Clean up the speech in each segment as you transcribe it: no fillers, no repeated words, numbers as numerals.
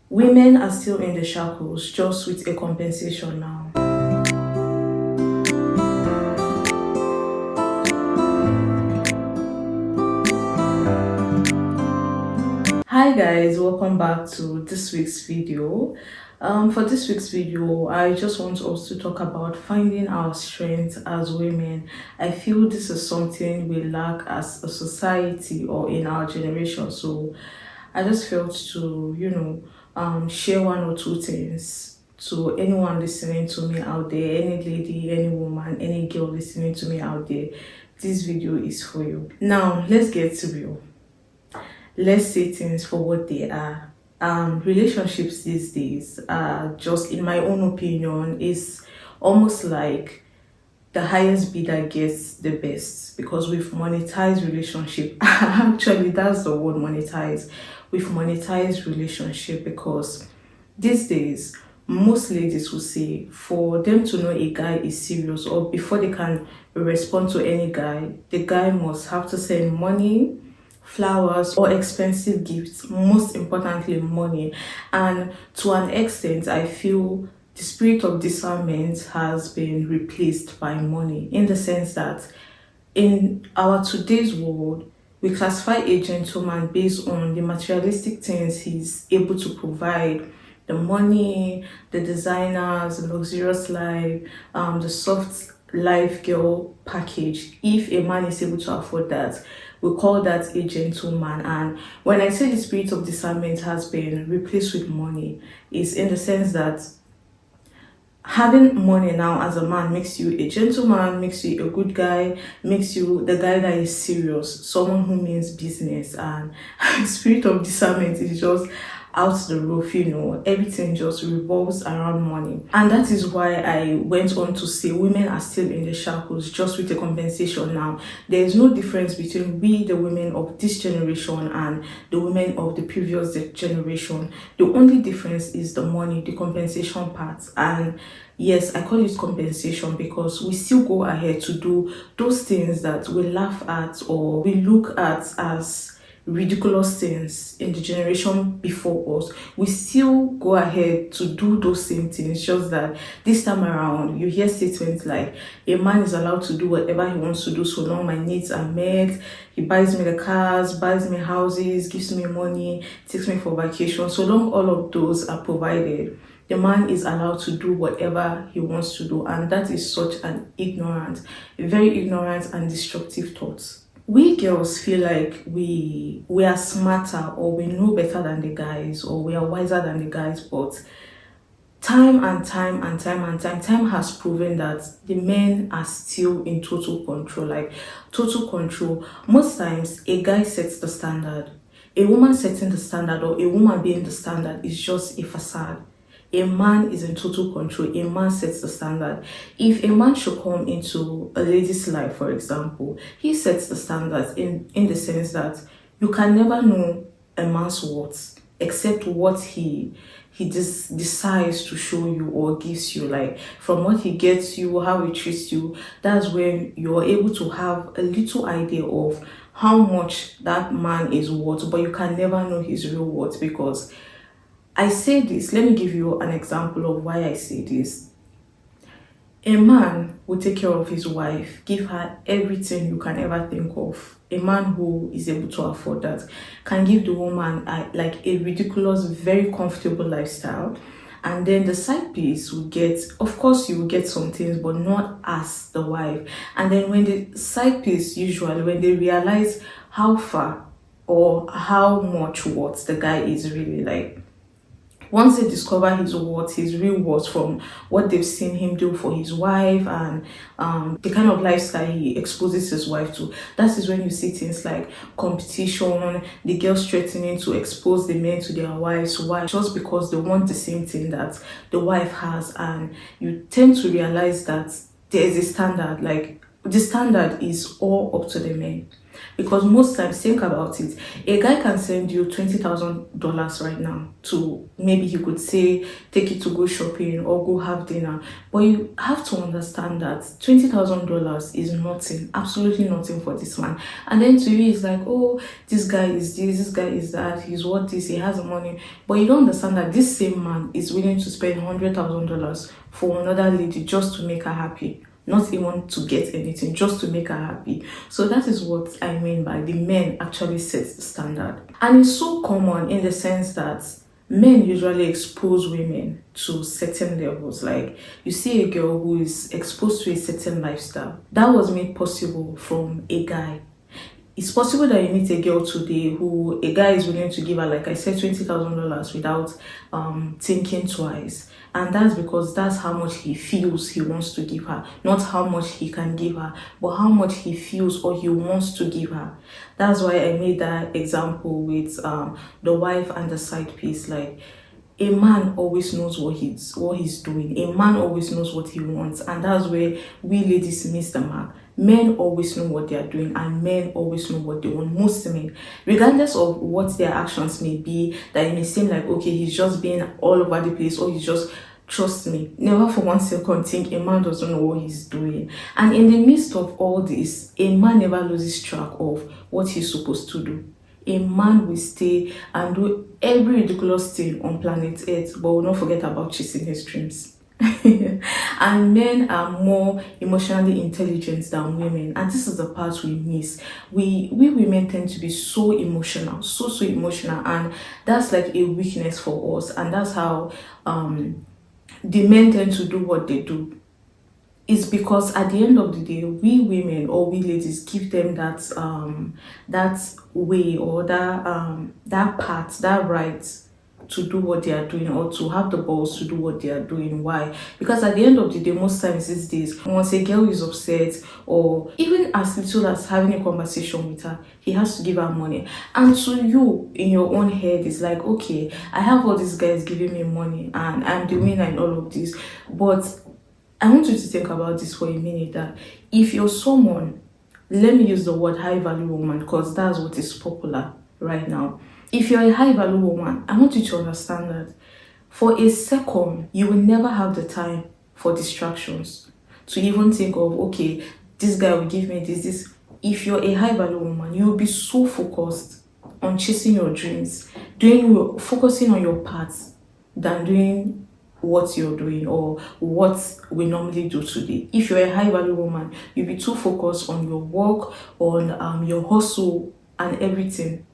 Women are still in the shackles, just with a compensation now. Hi guys, welcome back to this week's video. For this week's video, I just want us to talk about finding our strength as women. I feel this is something we lack as a society or in our generation. So I just felt to, share one or two things to anyone listening to me out there, any lady, any woman, any girl listening to me out there. This video is for you. Now, let's get to real. Let's say things for what they are. Relationships these days are just, in my own opinion, is almost like the highest bidder gets the best, because we've monetized relationship. Actually, that's the word, monetize. We've monetized relationship because these days most ladies will say for them to know a guy is serious, or before they can respond to any guy, the guy must have to send money, flowers, or expensive gifts, most importantly money. And to an extent, I feel the spirit of discernment has been replaced by money, in the sense that in our today's world we classify a gentleman based on the materialistic things he's able to provide: the money, the designers, the luxurious life, the soft life girl package. If a man is able to afford that, we call that a gentleman. And when I say the spirit of discernment has been replaced with money, is in the sense that having money now as a man makes you a gentleman, makes you a good guy, makes you the guy that is serious, someone who means business. And spirit of discernment is just out the roof. Everything just revolves around money. And that is why I went on to say women are still in the shackles, just with a compensation. Now, there is no difference between we, the women of this generation, and the women of the previous generation. The only difference is the money, the compensation part. And yes, I call it compensation because we still go ahead to do those things that we laugh at or we look at as ridiculous things in the generation before us. We still go ahead to do those same things, just that this time around you hear statements like a man is allowed to do whatever he wants to do so long my needs are met. He buys me the cars, buys me houses, gives me money, takes me for vacation. So long all of those are provided, the man is allowed to do whatever he wants to do. And that is such an ignorant, very ignorant and destructive thought. We girls feel like we are smarter, or we know better than the guys, or we are wiser than the guys. But time has proven that the men are still in total control. Like total control. Most times a guy sets the standard. A woman setting the standard, or a woman being the standard, is just a facade. A man is in total control. A man sets the standard. If a man should come into a lady's life, for example, he sets the standards in the sense that you can never know a man's worth except what he decides to show you or gives you. Like from what he gets you, how he treats you, that's when you're able to have a little idea of how much that man is worth. But you can never know his real worth, because I say this, let me give you an example of why I say this. A man will take care of his wife, give her everything you can ever think of. A man who is able to afford that can give the woman like a ridiculous, very comfortable lifestyle. And then the side piece will get, of course, you will get some things, but not as the wife. And then when the side piece, usually, when they realize how far or how much worth the guy is really, like, once they discover his worth, his real worth, from what they've seen him do for his wife, and the kind of lifestyle he exposes his wife to, that is when you see things like competition, the girls threatening to expose the men to their wives. Why? Just because they want the same thing that the wife has. And you tend to realize that there is a standard, like the standard is all up to the men. Because most times, think about it, a guy can send you $20,000 right now to, maybe he could say, take you to go shopping or go have dinner. But you have to understand that $20,000 is nothing, absolutely nothing for this man. And then to you, it's like, oh, this guy is this guy is that, he's what this, he has money. But you don't understand that this same man is willing to spend $100,000 for another lady just to make her happy, not even to get anything, just to make her happy. So that is what I mean by the men actually set the standard. And it's so common in the sense that men usually expose women to certain levels. Like, you see a girl who is exposed to a certain lifestyle that was made possible from a guy. It's possible that you meet a girl today who a guy is willing to give her, like I said, $20,000 without thinking twice. And that's because that's how much he feels he wants to give her, not how much he can give her, but how much he feels or he wants to give her. That's why I made that example with the wife and the side piece. Like, a man always knows what he's doing. A man always knows what he wants, and that's where we ladies miss the mark. Men always know what they are doing, and men always know what they want. Most men, regardless of what their actions may be, that it may seem like, okay, he's just being all over the place, or he's just, trust me, never for one second think a man doesn't know what he's doing. And in the midst of all this, a man never loses track of what he's supposed to do. A man will stay and do every ridiculous thing on planet Earth, but will not forget about chasing his dreams. And men are more emotionally intelligent than women, and this is the part we miss. We women tend to be so emotional, so emotional, and that's like a weakness for us. And that's how the men tend to do what they do. It's because at the end of the day, we women or we ladies give them that that way, or that part, that right to do what they are doing, or to have the balls to do what they are doing. Why? Because at the end of the day, most times these days, once a girl is upset, or even as little as having a conversation with her, he has to give her money. And to you, in your own head, it's like, okay, I have all these guys giving me money and I'm the winner in all of this. But I want you to think about this for a minute, that if you're someone, let me use the word high value woman because that's what is popular right now. If you're a high value woman, I want you to understand that for a second, you will never have the time for distractions to even think of, okay, this guy will give me this. If you're a high value woman, you'll be so focused on chasing your dreams, focusing on your paths than doing what you're doing or what we normally do today. If you're a high value woman, you'll be too focused on your work, on your hustle and everything,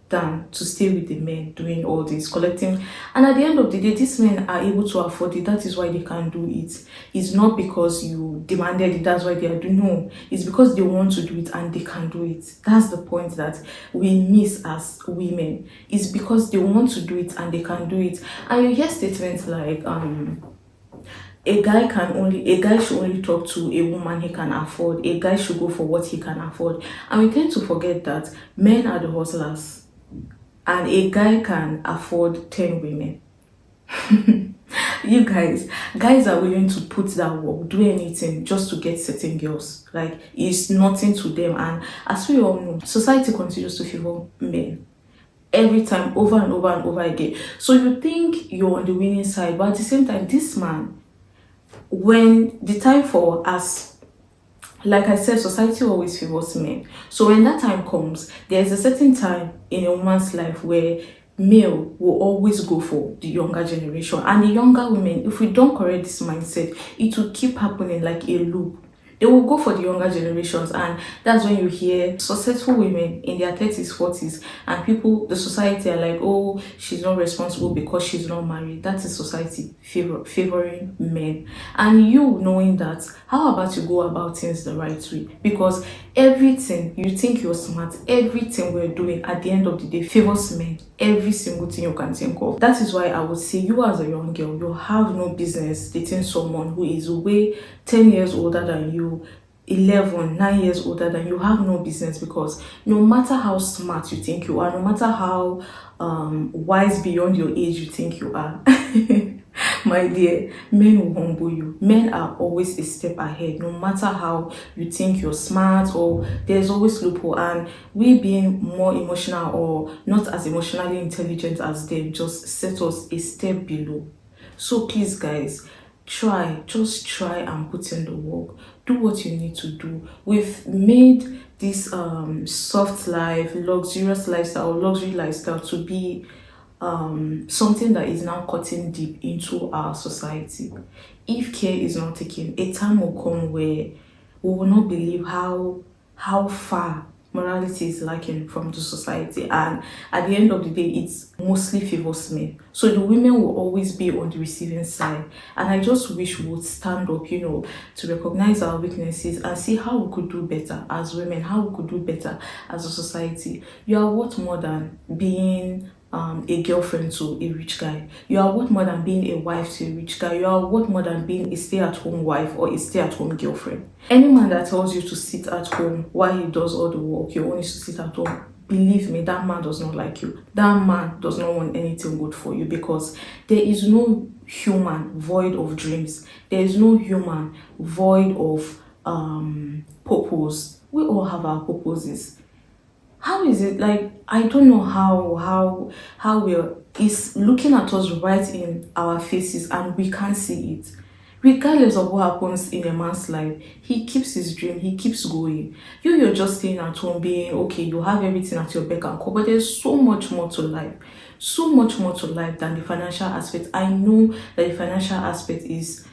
than to stay with the men doing all this, collecting. And at the end of the day, these men are able to afford it. That is why they can do it. It's not because you demanded it, that's why they are doing. No, it's because they want to do it and they can do it. That's the point that we miss as women. It's because they want to do it and they can do it. And you hear statements like a guy should only talk to a woman he can afford. A guy should go for what he can afford. And we tend to forget that men are the hustlers, and a guy can afford 10 women. You guys are willing to put that work, do anything just to get certain girls. Like, it's nothing to them. And as we all know, society continues to favor men every time, over and over and over again. So you think you're on the winning side, but at the same time, this man, when the time for us, like I said, society always favors men. So when that time comes, there's a certain time in a woman's life where male will always go for the younger generation. And the younger women, if we don't correct this mindset, it will keep happening like a loop. They will go for the younger generations, and that's when you hear successful women in their 30s, 40s, and the society are like, oh, she's not responsible because she's not married. That is society favoring men. And you knowing that, how about you go about things the right way? Because everything you think you're smart, everything we're doing at the end of the day favors men. Every single thing you can think of. That is why I would say, you as a young girl, you have no business dating someone who is way 10 years older than you, 9 years older than you. Have no business, because no matter how smart you think you are, no matter how wise beyond your age you think you are, My dear, men will humble you. Men are always a step ahead, no matter how you think you're smart, or there's always loophole. And we being more emotional or not as emotionally intelligent as them just set us a step below. So please, guys, just try and put in the work. Do what you need to do. We've made this soft life, luxurious lifestyle, luxury lifestyle to be something that is now cutting deep into our society. If care is not taken, a time will come where we will not believe how far morality is lacking from the society, and at the end of the day it's mostly favors men, so the women will always be on the receiving side. And I just wish we would stand up, to recognize our weaknesses and see how we could do better as women, how we could do better as a society. You are worth more than being a girlfriend to a rich guy. You are worth more than being a wife to a rich guy. You are worth more than being a stay-at-home wife or a stay-at-home girlfriend. Any man that tells you to sit at home while he does all the work, you only to sit at home, believe me, that man does not like you. That man does not want anything good for you, because there is no human void of dreams. There is no human void of purpose. We all have our purposes. How is it, like, I don't know how we're is looking at us right in our faces and we can't see it. Regardless of what happens in a man's life, he keeps his dream, he keeps going. You're just staying at home being okay, you have everything at your beck and call, but there's so much more to life. So much more to life than the financial aspect. I know that the financial aspect is,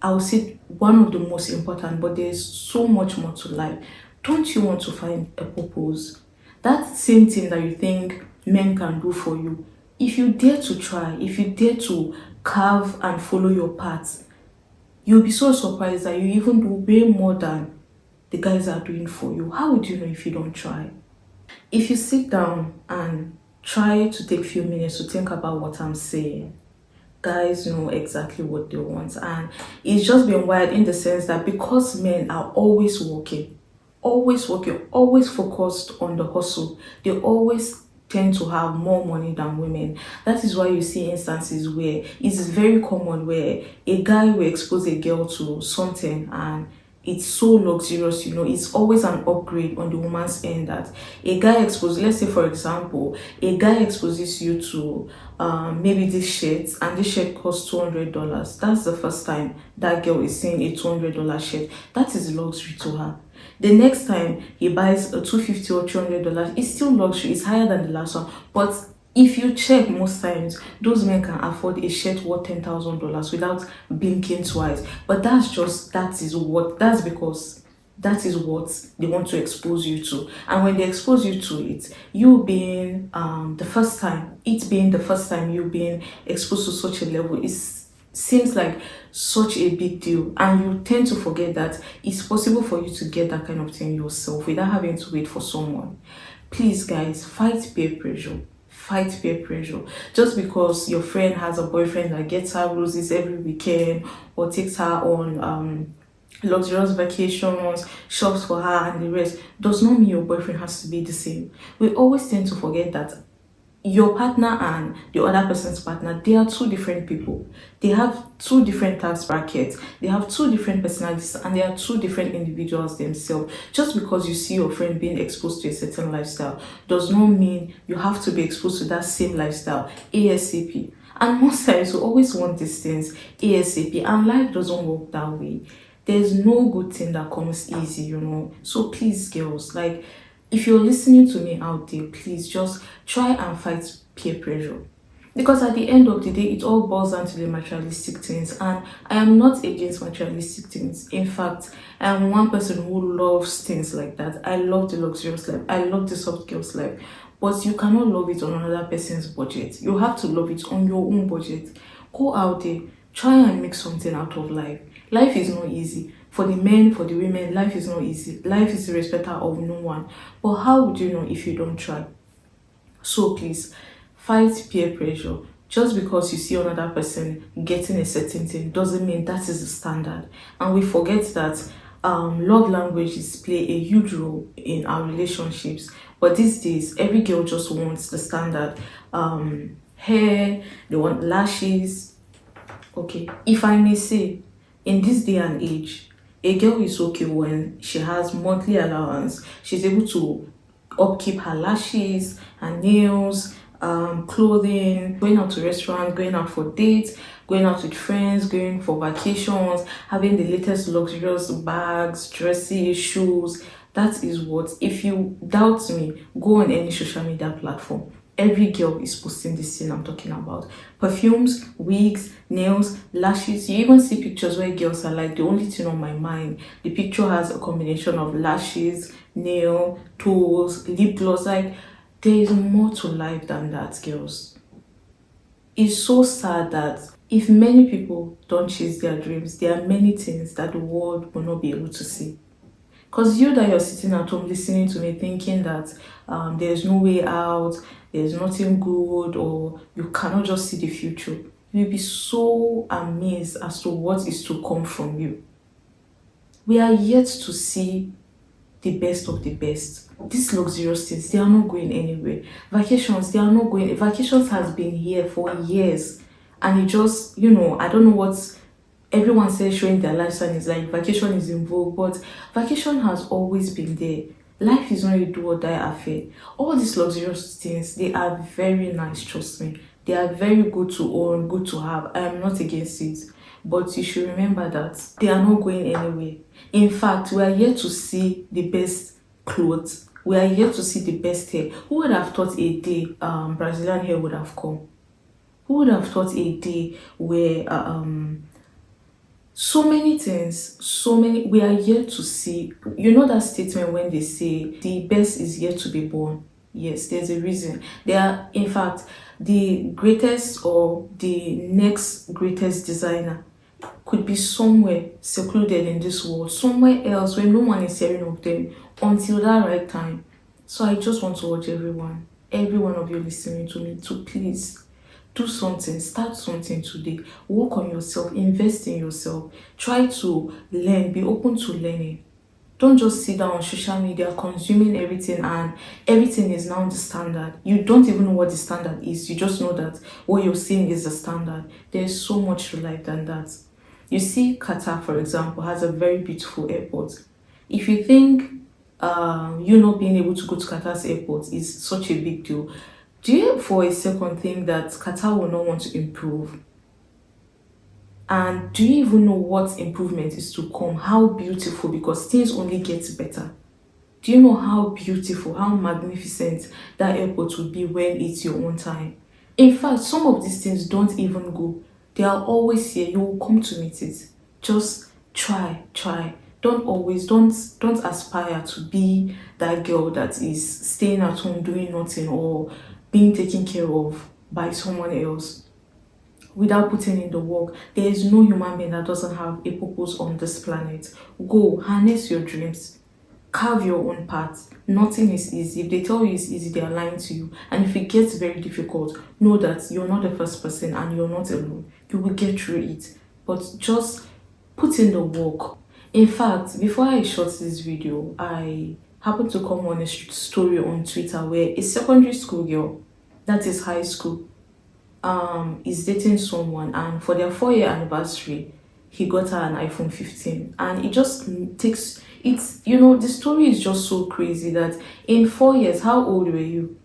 I would say, one of the most important, but there's so much more to life. Don't you want to find a purpose? That same thing that you think men can do for you, if you dare to try, if you dare to carve and follow your path, you'll be so surprised that you even do way more than the guys are doing for you. How would you know if you don't try? If you sit down and try to take a few minutes to think about what I'm saying, guys know exactly what they want. And it's just been wired in the sense that because men are always working, always focused on the hustle, they always tend to have more money than women. That is why you see instances where it's very common where a guy will expose a girl to something and it's so luxurious, it's always an upgrade on the woman's end. That a guy exposes, let's say for example, a guy exposes you to maybe this shirt, and this shirt costs $200. That's the first time that girl is seeing a $200 shirt. That is luxury to her. The next time he buys a $250 or $300, it's still luxury, it's higher than the last one. But if you check, most times those men can afford a shirt worth $10,000 without blinking twice. But that's because that is what they want to expose you to. And when they expose you to it, you being the first time, it being the first time you being exposed to such a level, seems like such a big deal, and you tend to forget that it's possible for you to get that kind of thing yourself without having to wait for someone. Please, guys, fight peer pressure. Fight peer pressure. Just because your friend has a boyfriend that gets her roses every weekend or takes her on luxurious vacations, shops for her and the rest, does not mean your boyfriend has to be the same. We always tend to forget that your partner and the other person's partner, they are two different people. They have two different tax brackets, they have two different personalities, and they are two different individuals themselves. Just because you see your friend being exposed to a certain lifestyle does not mean you have to be exposed to that same lifestyle ASAP. And most times we always want these things ASAP, and life doesn't work that way. There's no good thing that comes easy. So please, girls, like, if you're listening to me out there, please just try and fight peer pressure. Because at the end of the day, it all boils down to the materialistic things. And I am not against materialistic things. In fact, I am one person who loves things like that. I love the luxurious life. I love the soft girl's life. But you cannot love it on another person's budget. You have to love it on your own budget. Go out there, try and make something out of life. Life is not easy. For the men, for the women, life is not easy. Life is the respecter of no one. But how would you know if you don't try? So please, fight peer pressure. Just because you see another person getting a certain thing doesn't mean that is the standard. And we forget that love languages play a huge role in our relationships. But these days, every girl just wants the standard hair, they want lashes, Okay, if I may say, in this day and age, a girl is okay when she has monthly allowance. She's able to upkeep her lashes, her nails, clothing, going out to restaurants, going out for dates, going out with friends, going for vacations, having the latest luxurious bags, dresses, shoes. That is what, if you doubt me, go on any social media platform. Every girl is posting this thing I'm talking about. Perfumes, wigs, nails, lashes. You even see pictures where girls are like, the only thing on my mind. The picture has a combination of lashes, nail, tools, lip gloss. Like, there is more to life than that, girls. It's so sad that if many people don't chase their dreams, there are many things that the world will not be able to see. Because you that you're sitting at home listening to me thinking that there's no way out, there's nothing good, or you cannot just see the future, you'll be so amazed as to what is to come from you. We are yet to see the best of the best. These luxurious things, they are not going anywhere. Vacations, they are not going. Vacations has been here for years. And it just, I don't know what everyone says showing their lifestyle is like vacation is in vogue, but vacation has always been there. Life is not a do or die affair. All these luxurious things, they are very nice, trust me. They are very good to own, good to have. I am not against it. But you should remember that they are not going anywhere. In fact, we are here to see the best clothes. We are here to see the best hair. Who would have thought a day Brazilian hair would have come? Who would have thought a day where so many things, we are yet to see. You know that statement when they say the best is yet to be born? Yes, there's a reason. They are, in fact, the greatest or the next greatest designer could be somewhere secluded in this world, somewhere else where no one is hearing of them until that right time. So I just want to urge every one of you listening to me, to please do something, start something today, work on yourself, invest in yourself, try to learn, be open to learning. Don't just sit down on social media consuming everything and everything is now the standard. You don't even know what the standard is. You just know that what you're seeing is the standard. There's so much to life than that. You see, Qatar, for example, has a very beautiful airport. If you think you not being able to go to Qatar's airport is such a big deal, do you for a second think that Qatar will not want to improve? And do you even know what improvement is to come? How beautiful, because things only get better. Do you know how beautiful, how magnificent that airport will be when it's your own time? In fact, some of these things don't even go. They are always here. You will come to meet it. Just try. Don't aspire to be that girl that is staying at home doing nothing or being taken care of by someone else without putting in the work. There is no human being that doesn't have a purpose on this planet. Go, harness your dreams. Carve your own path. Nothing is easy. If they tell you it's easy, they are lying to you. And if it gets very difficult, know that you're not the first person and you're not alone. You will get through it. But just put in the work. In fact, before I shot this video, I happened to come on a story on Twitter where a secondary school girl, that is high school, is dating someone, and for their 4-year anniversary, he got her an iPhone 15. And it just takes, the story is just so crazy that in 4 years, how old were you?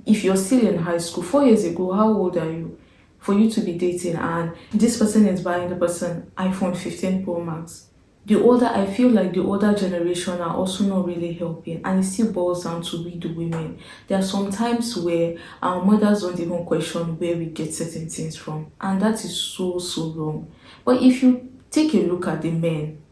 If you're still in high school, 4 years ago, how old are you? For you to be dating and this person is buying the person iPhone 15 Pro Max. I feel like the older generation are also not really helping, and it still boils down to we the women. There are some times where our mothers don't even question where we get certain things from, and that is so wrong. But if you take a look at the men,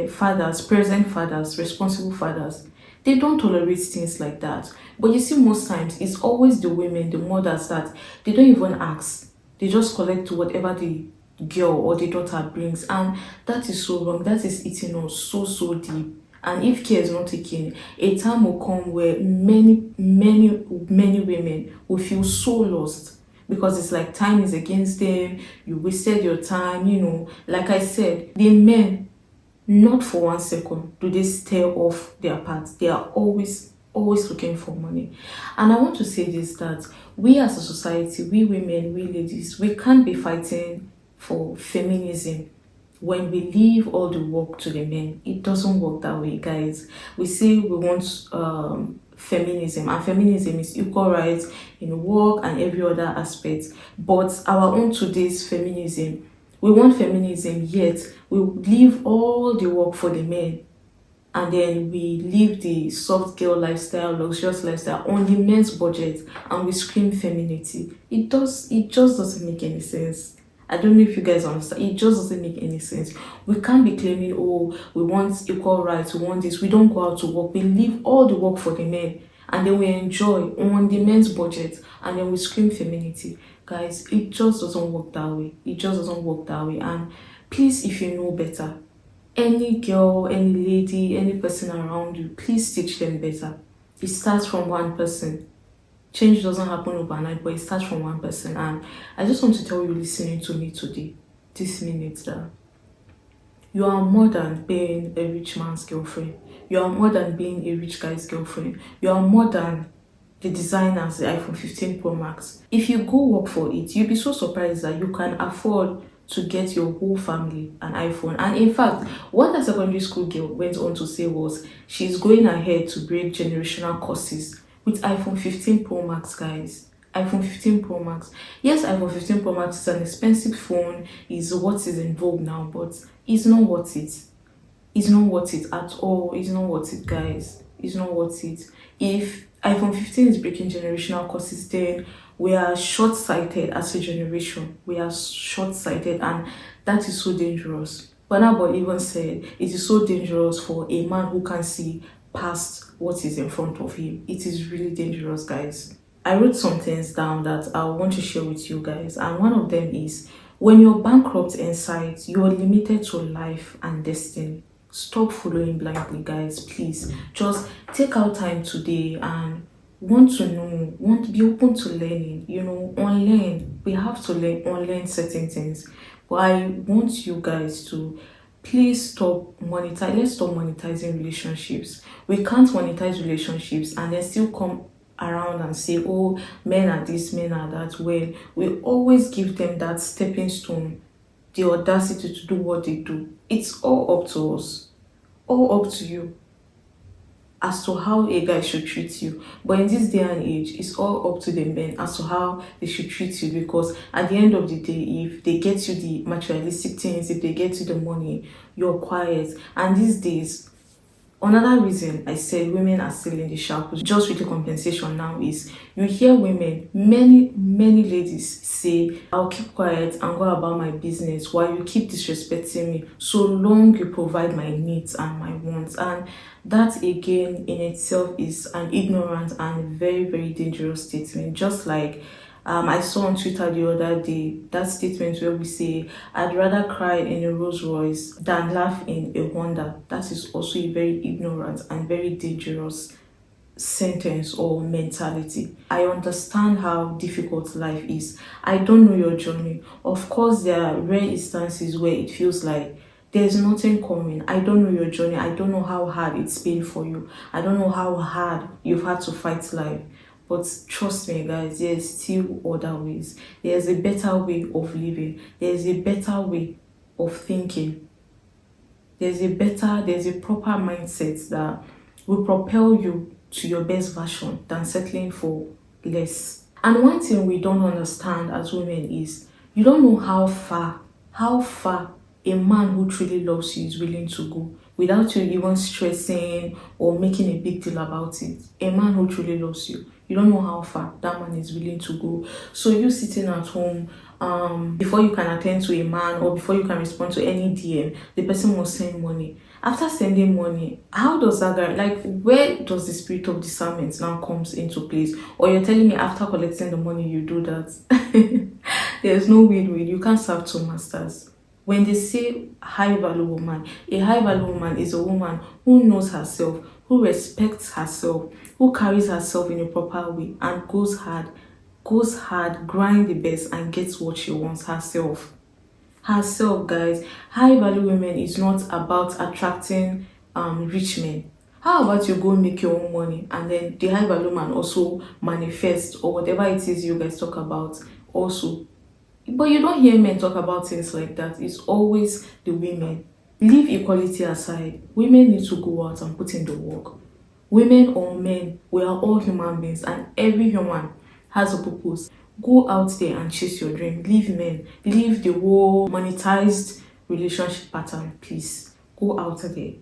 fathers, present fathers, responsible fathers, they don't tolerate things like that. But you see, most times it's always the women, the mothers, that they don't even ask. They just collect whatever the girl or the daughter brings, and that is so wrong. That is eating us so deep. And if care is not taken, a time will come where many women will feel so lost, because it's like time is against them. You wasted your time. Like I said, the men, not for 1 second do they stare off their path. They are always looking for money. And I want to say this, that we as a society, we women, we ladies, we can't be fighting for feminism. When we leave all the work to the men, it doesn't work that way, guys. We say we want feminism, and feminism is equal rights in work and every other aspect. But our own today's feminism, we want feminism, yet we leave all the work for the men, and then we live the soft girl lifestyle, luxurious lifestyle on the men's budget, and we scream femininity. It just doesn't make any sense. I don't know if you guys understand. It just doesn't make any sense. We can't be claiming, oh, we want equal rights, we want this. We don't go out to work. We leave all the work for the men, and then we enjoy on the men's budget, and then we scream femininity. Guys, it just doesn't work that way. It just doesn't work that way. And please, if you know better, any girl, any lady, any person around you, please teach them better. It starts from one person. Change doesn't happen overnight, but it starts from one person. And I just want to tell you, listening to me today, this minute, that you are more than being a rich man's girlfriend. You are more than being a rich guy's girlfriend. You are more than the designers, the iPhone 15 Pro Max. If you go work for it, you'll be so surprised that you can afford to get your whole family an iPhone. And in fact, what that secondary school girl went on to say was she's going ahead to break generational curses with iPhone 15 Pro Max, guys. iPhone 15 Pro Max. Yes, iPhone 15 Pro Max is an expensive phone, is what is in vogue now, but it's not worth it. It's not worth it at all. It's not worth it, guys. It's not worth it. If iPhone 15 is breaking generational curses, then we are short-sighted as a generation. We are short-sighted, and that is so dangerous. Burna Boy even said it is so dangerous for a man who can see past what is in front of him. It is really dangerous, guys. I wrote some things down that I want to share with you guys, and one of them is, when you're bankrupt inside, you're limited to life and destiny. Stop following blindly, guys. Please just take out time today and want to know, want to be open to learning, unlearn. We have to unlearn certain things. But I want you guys to please let's stop monetizing relationships. We can't monetize relationships and then still come around and say, oh, men are this, men are that. Well, we always give them that stepping stone, the audacity to do what they do. It's all up to us, all up to you as to how a guy should treat you. But in this day and age, it's all up to the men as to how they should treat you, because at the end of the day, if they get you the materialistic things, if they get you the money, you're quiet. And these days, another reason I said women are still in the shackles, just with the compensation now, is you hear women, many ladies say, I'll keep quiet and go about my business while you keep disrespecting me, so long you provide my needs and my wants. And that again in itself is an ignorant and very, very dangerous statement. Just like I saw on Twitter the other day that statement where we say, I'd rather cry in a Rolls Royce than laugh in a Honda. That is also a very ignorant and very dangerous sentence or mentality. I understand how difficult life is. I don't know your journey. Of course, there are rare instances where it feels like there's nothing coming. I don't know your journey. I don't know how hard it's been for you. I don't know how hard you've had to fight life. But trust me, guys, there's still other ways. There's a better way of living. There's a better way of thinking. There's a proper mindset that will propel you to your best version than settling for less. And one thing we don't understand as women is, you don't know how far a man who truly loves you is willing to go without you even stressing or making a big deal about it. A man who truly loves you, you don't know how far that man is willing to go. So you sitting at home, before you can attend to a man or before you can respond to any DM, the person must send money. After sending money, how does that guy, like, where does the spirit of discernment now comes into place? Or you're telling me after collecting the money you do that? There's no way. You can't serve two masters. When they say high value woman, a high value woman is a woman who knows herself, who respects herself, who carries herself in a proper way and goes hard, grind the best and gets what she wants herself. Herself, guys. High value women is not about attracting rich men. How about you go make your own money and then the high value man also manifest, or whatever it is you guys talk about also But you don't hear men talk about things like that. It's always the women. Leave equality aside. Women need to go out and put in the work. Women or men, we are all human beings, and every human has a purpose. Go out there and chase your dream. Leave men. Leave the whole monetized relationship pattern, please. Go out there.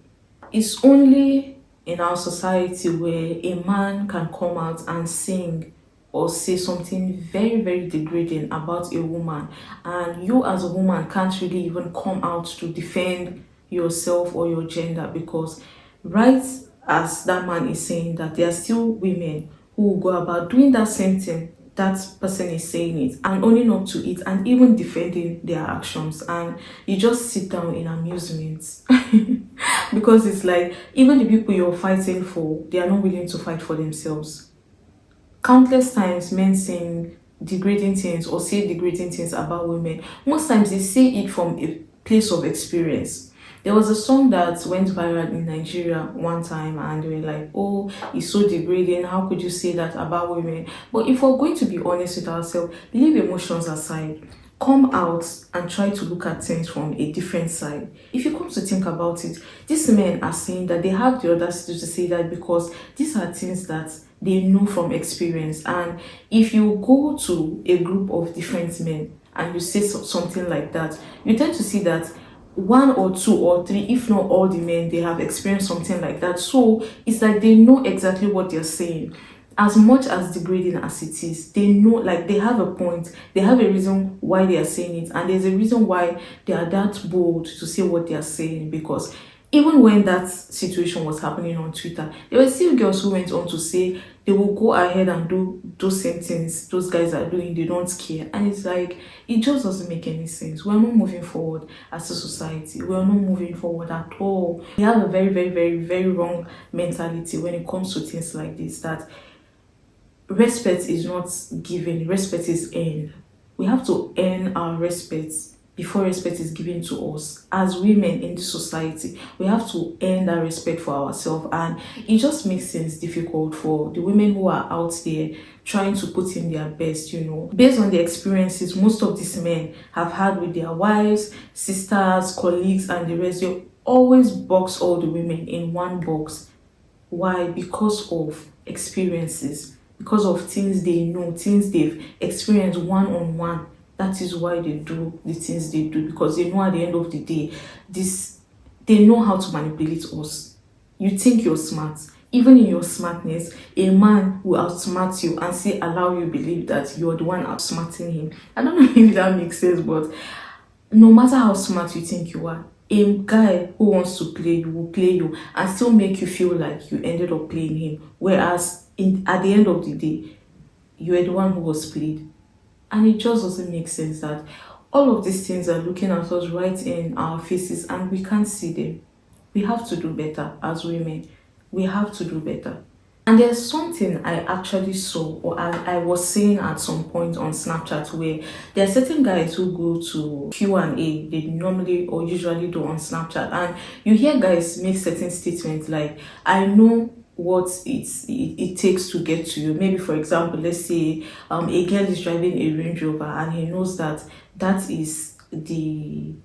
It's only in our society where a man can come out and sing or say something very, very degrading about a woman, and you as a woman can't really even come out to defend yourself or your gender, because right as that man is saying that, there are still women who will go about doing that same thing that person is saying it and owning up to it and even defending their actions, and you just sit down in amusement. Because it's like, even the people you're fighting for, they are not willing to fight for themselves. Countless times men sing degrading things or say degrading things about women. Most times they say it from a place of experience. There was a song that went viral in Nigeria one time, and they were like, oh, it's so degrading. How could you say that about women? But if we're going to be honest with ourselves, leave emotions aside. Come out and try to look at things from a different side. If you come to think about it, these men are saying that they have the audacity to say that because these are things that they know from experience. And if you go to a group of different men and you say something like that, you tend to see that one or two or three, if not all the men, they have experienced something like that. So it's like they know exactly what they're saying. As much as degrading as it is, they know, like, they have a point, they have a reason why they are saying it, and there's a reason why they are that bold to say what they are saying. Because even when that situation was happening on Twitter, there were still girls who went on to say they will go ahead and do those same things those guys are doing, they don't care. And it's like, it just doesn't make any sense. We're not moving forward as a society, we're not moving forward at all. We have a very, very, very, very wrong mentality when it comes to things like this, that respect is not given, respect is earned. We have to earn our respect before respect is given to us. As women in this society, we have to earn that respect for ourselves, and it just makes things difficult for the women who are out there trying to put in their best, based on the experiences most of these men have had with their wives, sisters, colleagues, and the rest. They always box all the women in one box. Why? Because of experiences, because of things they know, things they've experienced one on one. That is why they do the things they do, because they know at the end of the day, they know how to manipulate us. You think you're smart. Even in your smartness, a man will outsmart you and still allow you believe that you're the one outsmarting him. I don't know if that makes sense, but no matter how smart you think you are, a guy who wants to play you will play you and still make you feel like you ended up playing him. Whereas at the end of the day, you are the one who was played. And it just doesn't make sense that all of these things are looking at us right in our faces and we can't see them. We have to do better as women. We have to do better. And there's something I actually saw, or I was saying at some point on Snapchat, where there are certain guys who go to Q&A, they normally or usually do on Snapchat, and you hear guys make certain statements like, I know what it takes to get to you. Maybe, for example, let's say a girl is driving a Range Rover and he knows that that is the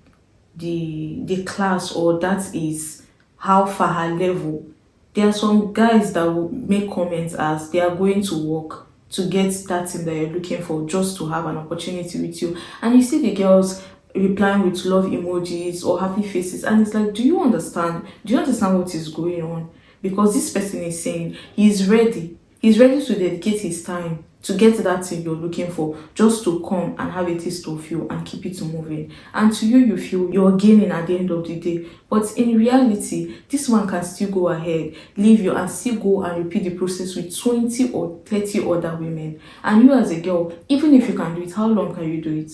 class, or that is how far her level. There are some guys that will make comments as they are going to work to get that thing that you're looking for, just to have an opportunity with you. And you see the girls replying with love emojis or happy faces. And it's like, do you understand? Do you understand what is going on? Because this person is saying he's ready. He's ready to dedicate his time to get that thing you're looking for, just to come and have a taste of you and keep it moving. And to you, you feel you're gaining at the end of the day. But in reality, this one can still go ahead, leave you, and still go and repeat the process with 20 or 30 other women. And you as a girl, even if you can do it, how long can you do it?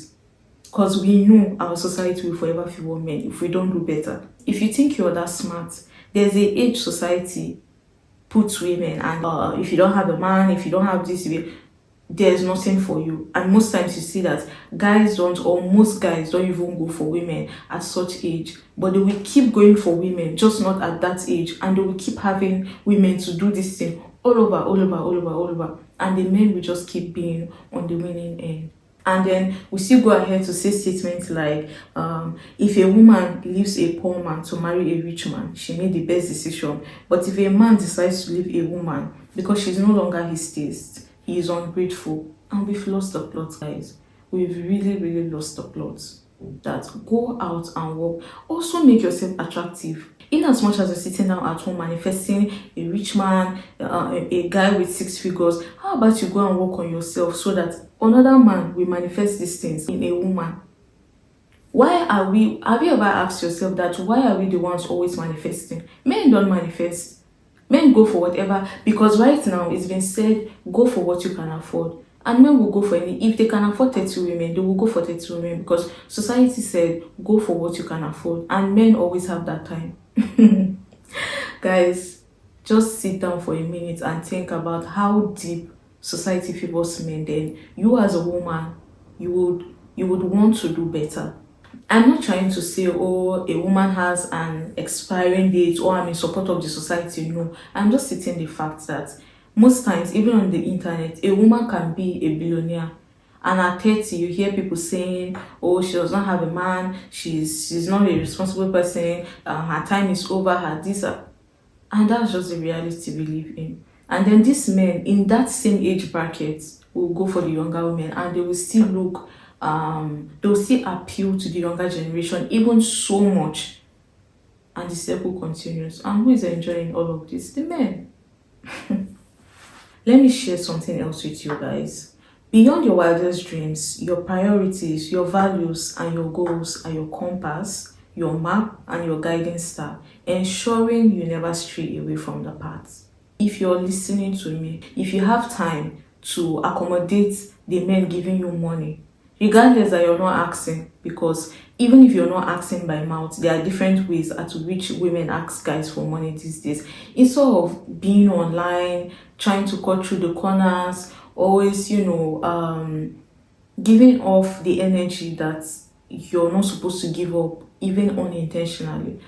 Because we know our society will forever favor men if we don't do better. If you think you're that smart, there's a age society puts women, and if you don't have a man, if you don't have this, there's nothing for you. And most times you see that guys don't, or most guys don't even go for women at such age, but they will keep going for women, just not at that age, and they will keep having women to do this thing all over, and the men will just keep being on the winning end. And then we still go ahead to say statements like, if a woman leaves a poor man to marry a rich man, she made the best decision. But if a man decides to leave a woman because she's no longer his taste, he is ungrateful. And we've lost the plot, guys. We've really, really lost the plot. That go out and work. Also make yourself attractive. In as much as you're sitting down at home manifesting a rich man, a guy with 6 figures, how about you go and work on yourself so that another man will manifest these things in a woman? Why are we, have you ever asked yourself that why are we the ones always manifesting? Men don't manifest. Men go for whatever, because right now it's been said, go for what you can afford. And men will go for any, if they can afford 30 women, they will go for 30 women because society said, go for what you can afford. And men always have that time. Guys, just sit down for a minute and think about how deep society favors men. Then you as a woman, you would want to do better. I'm not trying to say, oh, a woman has an expiring date or I'm in support of the society. No, I'm just stating the fact that most times, even on the internet, a woman can be a billionaire. And at 30, you hear people saying, oh, she does not have a man, she's not a responsible person, her time is over, her this, and that's just the reality we live in. And then these men in that same age bracket will go for the younger women and they will still look, they will still appeal to the younger generation even so much. And the circle continues. And who is enjoying all of this? The men. Let me share something else with you guys. Beyond your wildest dreams, your priorities, your values, and your goals are your compass, your map, and your guiding star, ensuring you never stray away from the path. If you're listening to me, if you have time to accommodate the men giving you money, regardless that you're not asking, because even if you're not asking by mouth, there are different ways at which women ask guys for money these days. Instead of being online, trying to cut through the corners, always, giving off the energy that you're not supposed to give up, even unintentionally,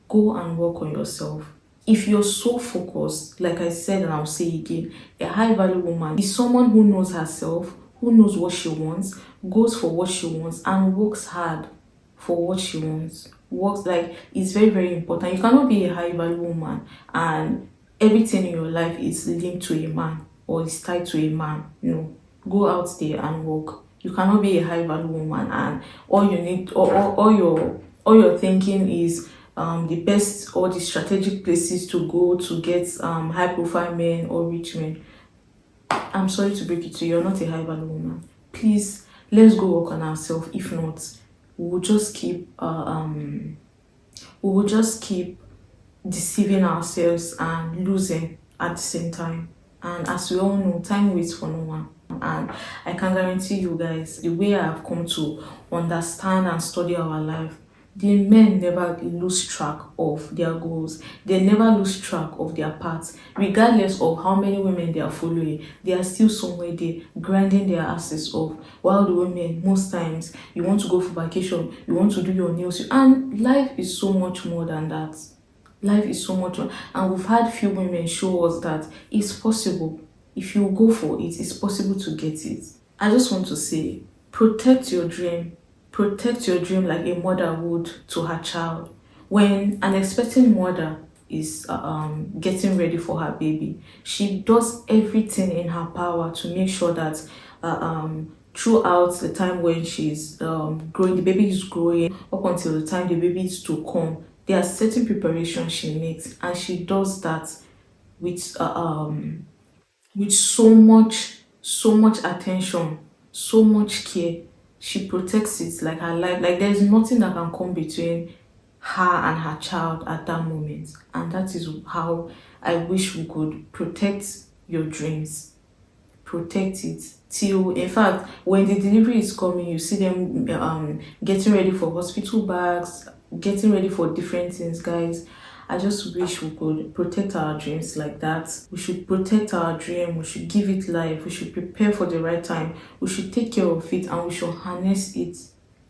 go and work on yourself. If you're so focused, like I said and I'll say again, a high value woman is someone who knows herself, who knows what she wants, goes for what she wants, and works hard for what she wants. Works like it's very, very important. You cannot be a high value woman and everything in your life is linked to a man or is tied to a man. No, go out there and work. You cannot be a high value woman and all you need, all your thinking is the best or the strategic places to go to get high profile men or rich men. I'm sorry to break it to you, you're not a high value woman. Please, let's go work on ourselves. If not, we will just keep deceiving ourselves and losing at the same time. And as we all know, time waits for no one. And I can guarantee you guys, the way I have come to understand and study our life, the men never lose track of their goals. They never lose track of their paths. Regardless of how many women they are following, they are still somewhere there grinding their asses off. While the women, most times, you want to go for vacation, you want to do your nails. And life is so much more than that. Life is so much more. And we've had few women show us that it's possible. If you go for it, it's possible to get it. I just want to say, protect your dream. Protect your dream like a mother would to her child. When an expecting mother is getting ready for her baby, she does everything in her power to make sure that throughout the time when she's growing, the baby is growing, up until the time the baby is to come, there are certain preparations she makes, and she does that with so much attention, so much care. She protects it like her life. Like there's nothing that can come between her and her child at that moment. And that is how I wish we could protect your dreams. Protect it till, in fact, when the delivery is coming, you see them getting ready for hospital bags, getting ready for different things, guys. I just wish we could protect our dreams like that. We should protect our dream. We should give it life. We should prepare for the right time. We should take care of it and we should harness it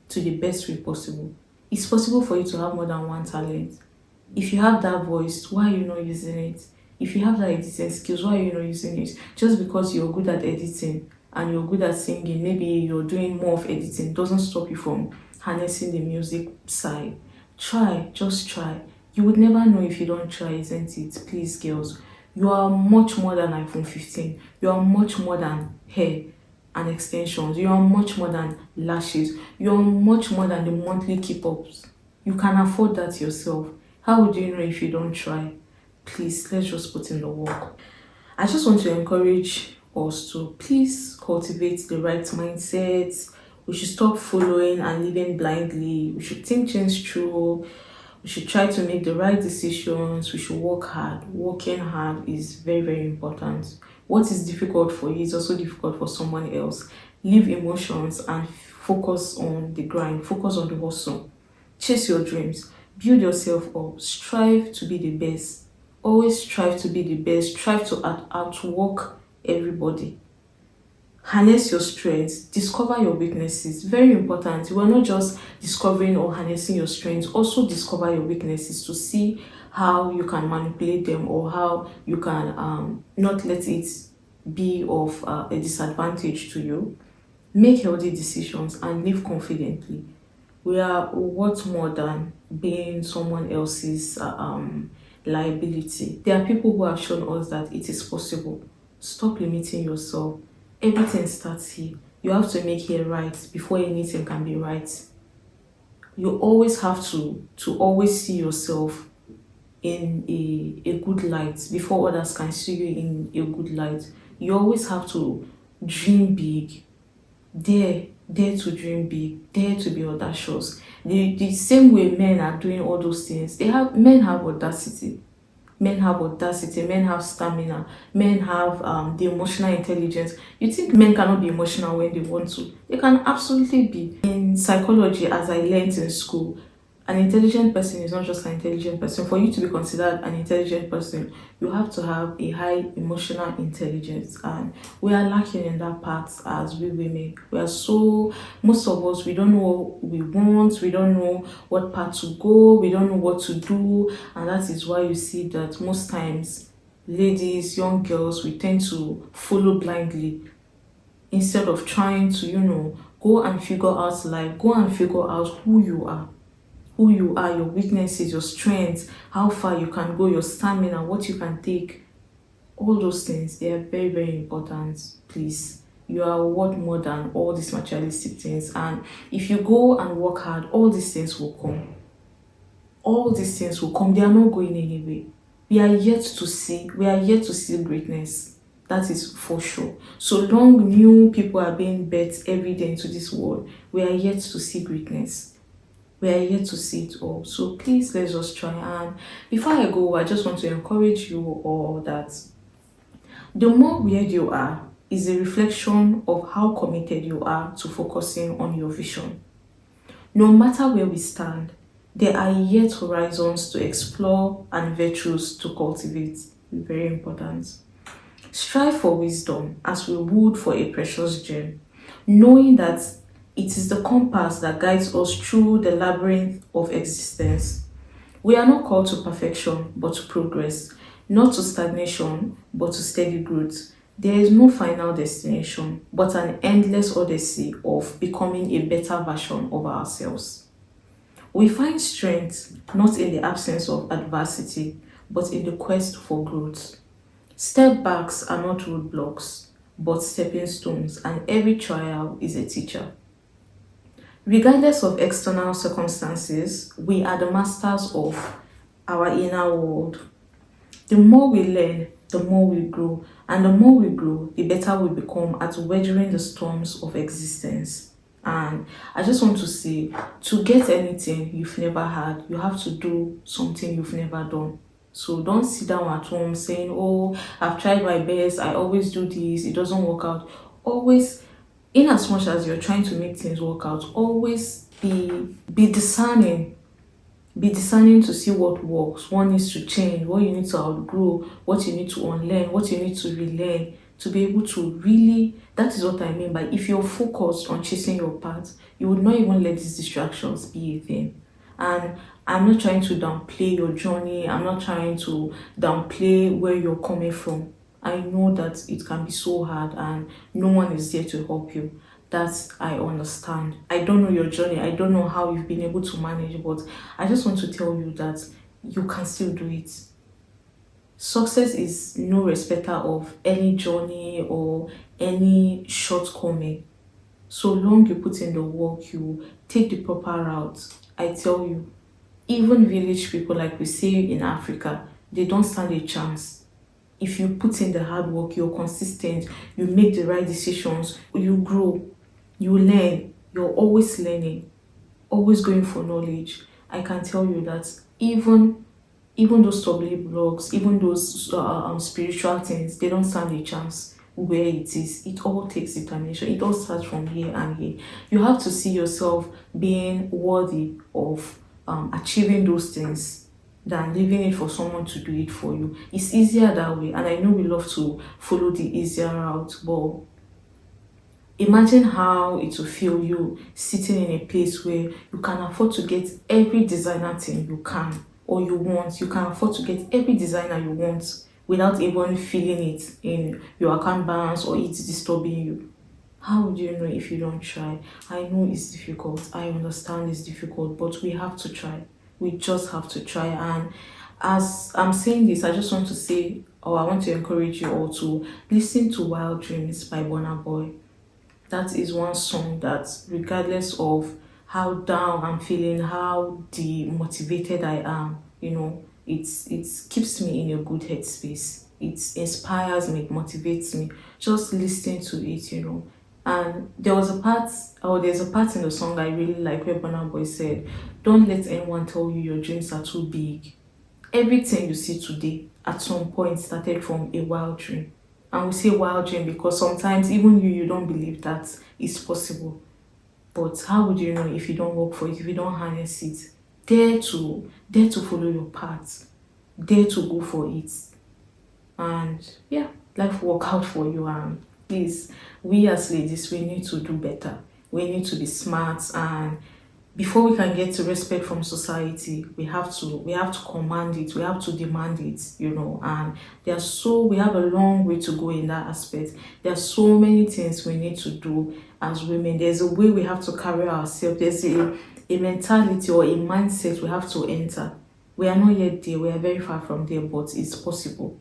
to the best way possible. It's possible for you to have more than one talent. If you have that voice, why are you not using it? If you have that editing skills, why are you not using it? Just because you're good at editing and you're good at singing, maybe you're doing more of editing, doesn't stop you from harnessing the music side. Try, just try. You would never know if you don't try, isn't it? Please, girls, you are much more than iPhone 15. You are much more than hair and extensions. You are much more than lashes. You are much more than the monthly keep ups. You can afford that yourself. How would you know if you don't try? Please, let's just put in the work. I just want to encourage us to please cultivate the right mindset. We should stop following and living blindly. We should think things through. We should try to make the right decisions. We should work hard. Working hard is very, very important. What is difficult for you is also difficult for someone else. Leave emotions and focus on the grind, focus on the hustle. Chase your dreams, build yourself up, strive to be the best. Always strive to be the best, strive to outwork everybody. Harness your strengths, discover your weaknesses. Very important. You are not just discovering or harnessing your strengths, also discover your weaknesses to see how you can manipulate them or how you can not let it be of a disadvantage to you. Make healthy decisions and live confidently. We are what more than being someone else's liability. There are people who have shown us that it is possible. Stop limiting yourself. Everything starts here. You have to make it right before anything can be right. You always have to always see yourself in a good light before others can see you in a good light. You always have to dream big. Dare to dream big, dare to be audacious. The same way men are doing all those things, men have audacity. Men have audacity, men have stamina, men have the emotional intelligence. You think men cannot be emotional when they want to? They can absolutely be. In psychology, as I learned in school, an intelligent person is not just an intelligent person. For you to be considered an intelligent person, you have to have a high emotional intelligence. And we are lacking in that part as we women. Most of us, we don't know what we want, we don't know what path to go, we don't know what to do. And that is why you see that most times, ladies, young girls, we tend to follow blindly instead of trying to, go and figure out life, go and figure out who you are, your weaknesses, your strengths, how far you can go, your stamina, what you can take. All those things, they are very, very important. Please, you are worth more than all these materialistic things. And if you go and work hard, all these things will come. All these things will come. They are not going anywhere. We are yet to see greatness. That is for sure. So long new people are being birthed every day into this world, we are yet to see greatness. We are yet to see it all. So please, let's just try. And before I go, I just want to encourage you all that the more weird you are is a reflection of how committed you are to focusing on your vision. No matter where we stand, there are yet horizons to explore and virtues to cultivate. Very important. Strive for wisdom as we would for a precious gem, knowing that it is the compass that guides us through the labyrinth of existence. We are not called to perfection, but to progress, not to stagnation, but to steady growth. There is no final destination, but an endless odyssey of becoming a better version of ourselves. We find strength not in the absence of adversity, but in the quest for growth. Step backs are not roadblocks, but stepping stones, and every trial is a teacher. Regardless of external circumstances, we are the masters of our inner world. The more we learn, the more we grow, and the more we grow, the better we become at weathering the storms of existence. And I just want to say, to get anything you've never had, you have to do something you've never done. So don't sit down at home saying, oh, I've tried my best, I always do this, it doesn't work out. Always, in as much as you're trying to make things work out, always be discerning. Be discerning to see what works, what needs to change, what you need to outgrow, what you need to unlearn, what you need to relearn, to be able to really, that is what I mean by if you're focused on chasing your path, you would not even let these distractions be a thing. And I'm not trying to downplay your journey, I'm not trying to downplay where you're coming from. I know that it can be so hard and no one is there to help you. That I understand. I don't know your journey. I don't know how you've been able to manage, but I just want to tell you that you can still do it. Success is no respecter of any journey or any shortcoming. So long you put in the work, you take the proper route. I tell you, even village people, like we say in Africa, they don't stand a chance. If you put in the hard work, you're consistent, you make the right decisions, you grow, you learn, you're always learning, always going for knowledge. I can tell you that even those stumbling blocks, even those spiritual things, they don't stand a chance where it is. It all takes determination. It all starts from here and here. You have to see yourself being worthy of achieving those things than leaving it for someone to do it for you. It's easier that way, and I know we love to follow the easier route, but imagine how it will feel you sitting in a place where you can afford to get every designer thing you can or you want. You can afford to get every designer you want without even feeling it in your account balance or it's disturbing you. How would you know if you don't try? I know it's difficult. I understand it's difficult, but we have to try. We just have to try. And as I'm saying this, I just want to say, or I want to encourage you all to listen to Wild Dreams by Burna Boy. That is one song that, regardless of how down I'm feeling, how demotivated I am, it keeps me in a good headspace. It inspires me, it motivates me. Just listening to it. And there's a part in the song I really like where Burna Boy said, "Don't let anyone tell you your dreams are too big. Everything you see today at some point started from a wild dream." And we say wild dream because sometimes even you don't believe that it's possible. But how would you know if you don't work for it, if you don't harness it? Dare to follow your path. Dare to go for it. And yeah, life will work out for you. And please, we as ladies, we need to do better. We need to be smart, and before we can get to respect from society, we have to command it, we have to demand it. And we have a long way to go in that aspect. There are so many things we need to do as women. There's a way we have to carry ourselves. There's a mentality or a mindset we have to enter. We are not yet there, we are very far from there, but it's possible.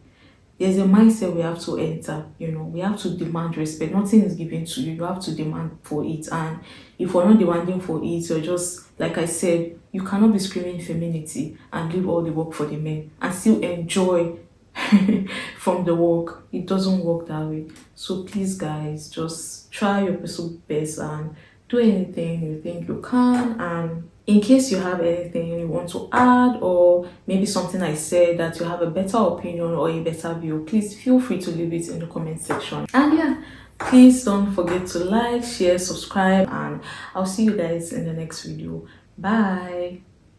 There's a mindset we have to enter. We have to demand respect. Nothing is given to you, you have to demand for it. And if we're not demanding for it, you're just, like I said, you cannot be screaming femininity and leave all the work for the men and still enjoy from the work. It doesn't work that way. So please, guys, just try your absolute best and do anything you think you can. And in case you have anything you want to add, or maybe something I said that you have a better opinion or a better view, please feel free to leave it in the comment section. And yeah, please don't forget to like, share, subscribe, and I'll see you guys in the next video. Bye.